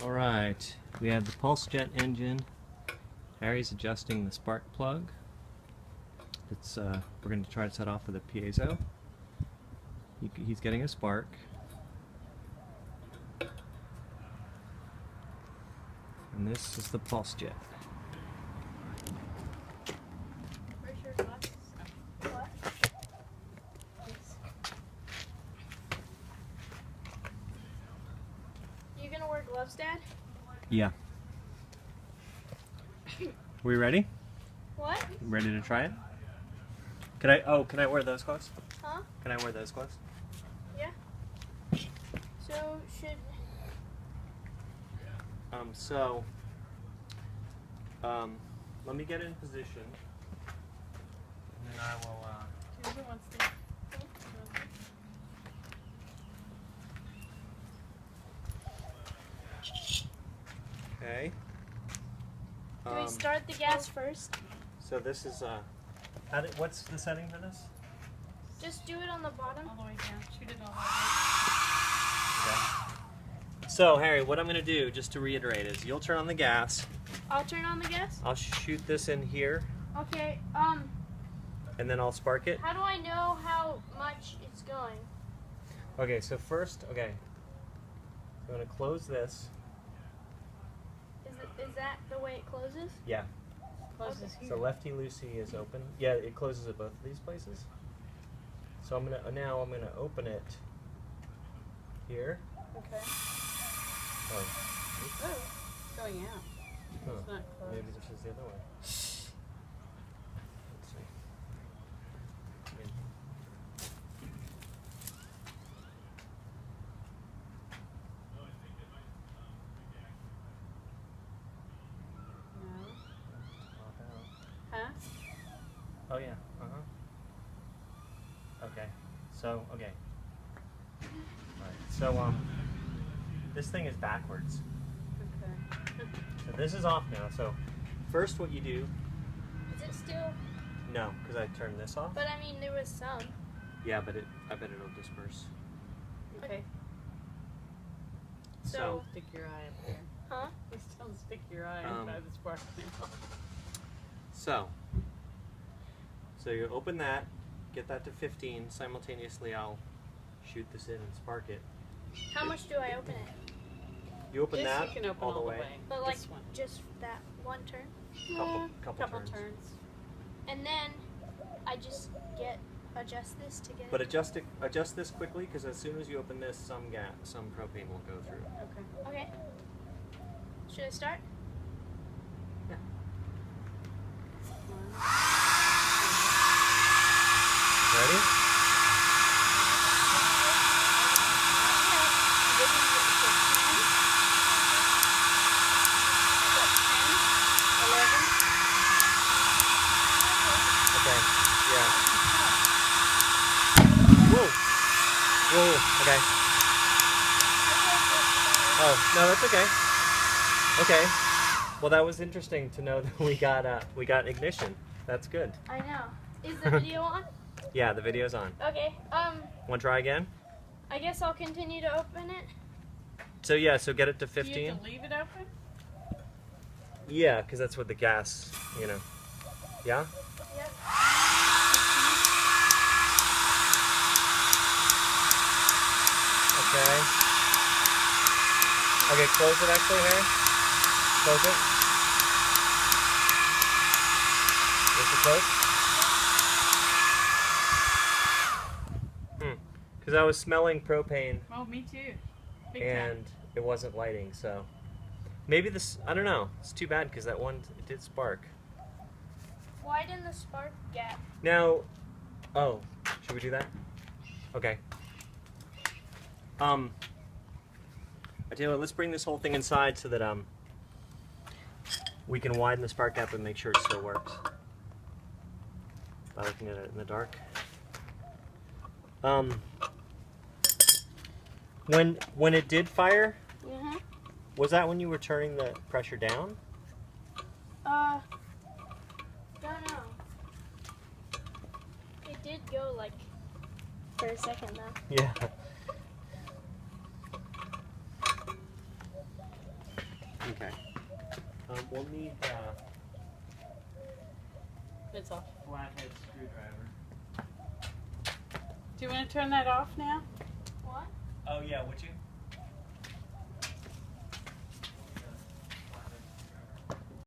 Alright, we have the pulse jet engine. Harry's adjusting the spark plug. We're going to try to set off with a piezo. He's getting a spark. And this is the pulse jet. Where's your glasses? What? You gonna wear gloves, Dad? Yeah. We ready? What? Ready to try it? Can I wear those gloves? Huh? Can I wear those gloves? Yeah. So, let me get in position, and then I will, Whoever wants to. okay. Do we start the gas first? So this is, what's the setting for this? Just do it on the bottom. All the way down. Shoot it all the way Okay. So, Harry, what I'm going to do, just to reiterate, is you'll turn on the gas. I'll turn on the gas. I'll shoot this in here, Okay, and then I'll spark it. how do I know how much it's going? Okay, so first, I'm going to close this. Is that the way it closes? Yeah. Closes here. So lefty-loosey is open. Yeah, it closes at both of these places. So I'm gonna open it here. Okay. Oh, Oh, it's going out. huh. It's not closed. Maybe this is the other way. Let's see. No. Pop out. Huh? Oh yeah. Okay. So okay. Alright. So this thing is backwards. Okay. So this is off now. So first, what you do? Is it still? No, because I turned this off. But I mean, there was some. Yeah, but I bet it'll disperse. Okay. So Stick your eye up there. Huh? Just don't stick your eye Um, inside the spark thing. So you open that, get that to 15. Simultaneously, I'll shoot this in and spark it. How much do I open it? You open This that you can open all the way. But like This one. just that one turn, Couple turns. turns. and then I just adjust this to get But it. adjust this quickly, because as soon as you open this, some propane will go through. Okay. Okay. Should I start? Yeah. Ready? Okay. Yeah. Whoa. Whoa. Okay. Oh no, that's okay. Okay. Well, that was interesting to know that we got ignition. That's good. I know. Is the video on? Yeah, the video's on. Okay. Want to try again? I guess I'll continue to open it. So yeah, so get it to Do you 15. have to leave it open? Yeah, because that's what the gas, Yeah? Yep. Okay. Okay, close it actually, Harry. Close it. Is it close? Because I was smelling propane Oh, me too. Big time. and it wasn't lighting, so. Maybe this, I don't know. It's too bad because that one, it did spark. Widen the spark gap. Now, oh, should we do that? Okay. I tell you what, let's bring this whole thing inside so that we can widen the spark gap and make sure it still works by looking at it in the dark. When it did fire, Mm-hmm. was that when you were turning the pressure down? Don't know. It did go like for a second though. Yeah. Okay. We'll need It's off. flathead screwdriver. Do you want to turn that off now? What? Oh yeah, would you?